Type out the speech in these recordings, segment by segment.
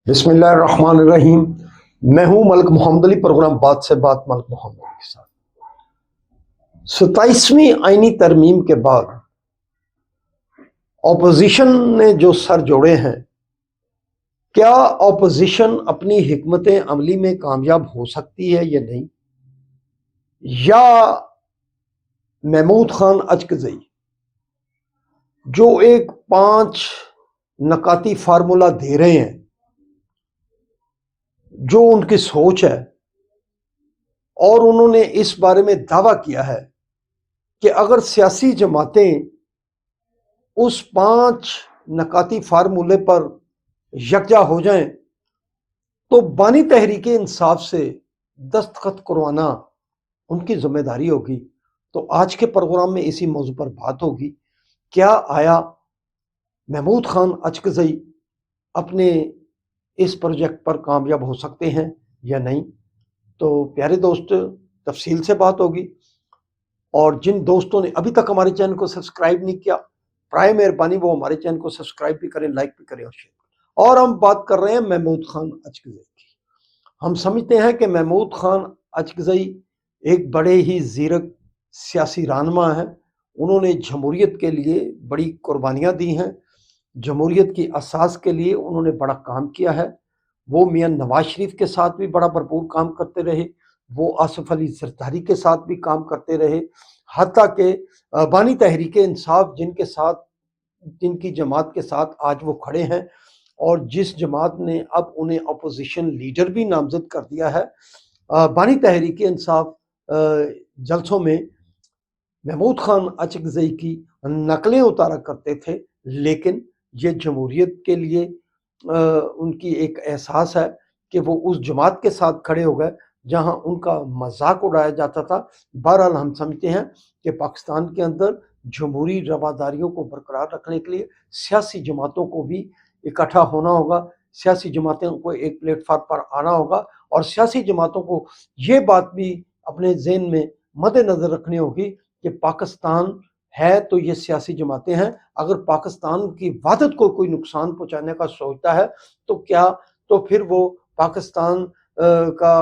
بسم اللہ الرحمن الرحیم۔ میں ہوں ملک محمد علی، پروگرام بات سے بات ملک محمد علی کے ساتھ۔ 27ویں آئینی ترمیم کے بعد اپوزیشن نے جو سر جوڑے ہیں، کیا اپوزیشن اپنی حکمت عملی میں کامیاب ہو سکتی ہے یا نہیں؟ یا محمود خان اچکزئی جو ایک 5 نکاتی فارمولا دے رہے ہیں، جو ان کی سوچ ہے، اور انہوں نے اس بارے میں دعویٰ کیا ہے کہ اگر سیاسی جماعتیں اس 5 نکاتی فارمولے پر یکجا ہو جائیں تو بانی تحریک انصاف سے دستخط کروانا ان کی ذمہ داری ہوگی۔ تو آج کے پروگرام میں اسی موضوع پر بات ہوگی، کیا آیا محمود خان اچکزئی اپنے اس پروجیکٹ پر کامیاب ہو سکتے ہیں یا نہیں؟ تو پیارے دوست، تفصیل سے بات ہوگی، اور جن دوستوں نے ابھی تک ہمارے چینل کو سبسکرائب نہیں کیا، برائے مہربانی وہ ہمارے چینل کو سبسکرائب بھی کریں، لائک بھی کریں اور شیئر کریں۔ اور ہم بات کر رہے ہیں محمود خان اچکزئی کی۔ ہم سمجھتے ہیں کہ محمود خان اچکزئی ایک بڑے ہی زیرک سیاسی رہنما ہیں۔ انہوں نے جمہوریت کے لیے بڑی قربانیاں دی ہیں، جمہوریت کی اساس کے لیے انہوں نے بڑا کام کیا ہے۔ وہ میاں نواز شریف کے ساتھ بھی بڑا بھرپور کام کرتے رہے، وہ آصف علی زرداری کے ساتھ بھی کام کرتے رہے، حتیٰ کہ بانی تحریک انصاف جن کی جماعت کے ساتھ آج وہ کھڑے ہیں، اور جس جماعت نے اب انہیں اپوزیشن لیڈر بھی نامزد کر دیا ہے، بانی تحریک انصاف جلسوں میں محمود خان اچکزئی کی نقلیں اتارا کرتے تھے، لیکن یہ جمہوریت کے لیے ان کی ایک احساس ہے کہ وہ اس جماعت کے ساتھ کھڑے ہو گئے جہاں ان کا مذاق اڑایا جاتا تھا۔ بہرحال ہم سمجھتے ہیں کہ پاکستان کے اندر جمہوری رواداریوں کو برقرار رکھنے کے لیے سیاسی جماعتوں کو بھی اکٹھا ہونا ہوگا، سیاسی جماعتوں کو ایک پلیٹ فارم پر آنا ہوگا، اور سیاسی جماعتوں کو یہ بات بھی اپنے ذہن میں مد نظر رکھنی ہوگی کہ پاکستان ہے تو یہ سیاسی جماعتیں ہیں۔ اگر پاکستان کی وحدت کو کوئی نقصان پہنچانے کا سوچتا ہے تو پھر وہ پاکستان کا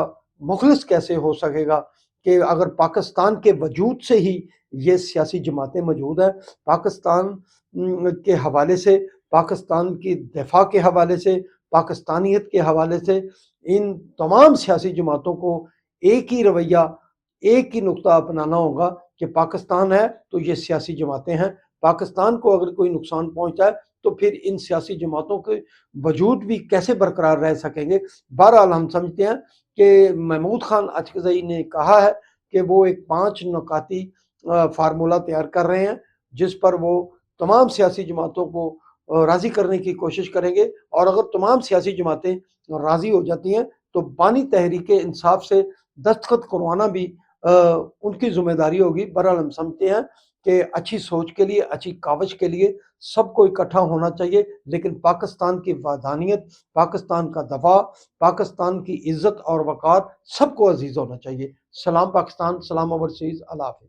مخلص کیسے ہو سکے گا، کہ اگر پاکستان کے وجود سے ہی یہ سیاسی جماعتیں موجود ہیں، پاکستان کے حوالے سے، پاکستان کی دفاع کے حوالے سے، پاکستانیت کے حوالے سے، ان تمام سیاسی جماعتوں کو ایک ہی رویہ، ایک ہی نقطہ اپنانا ہوگا کہ پاکستان ہے تو یہ سیاسی جماعتیں ہیں۔ پاکستان کو اگر کوئی نقصان پہنچتا ہے تو پھر ان سیاسی جماعتوں کے وجود بھی کیسے برقرار رہ سکیں گے۔ بہرحال ہم سمجھتے ہیں کہ محمود خان اچکزئی نے کہا ہے کہ وہ ایک 5 نکاتی فارمولہ تیار کر رہے ہیں، جس پر وہ تمام سیاسی جماعتوں کو راضی کرنے کی کوشش کریں گے، اور اگر تمام سیاسی جماعتیں راضی ہو جاتی ہیں تو بانی تحریک انصاف سے دستخط کروانا بھی ان کی ذمہ داری ہوگی۔ بہرحال ہم سمجھتے ہیں کہ اچھی سوچ کے لیے، اچھی کاوش کے لیے سب کو اکٹھا ہونا چاہیے، لیکن پاکستان کی وحدانیت، پاکستان کا دفاع، پاکستان کی عزت اور وقار سب کو عزیز ہونا چاہیے۔ سلام پاکستان، سلام اوورسیز، اللہ حافظ۔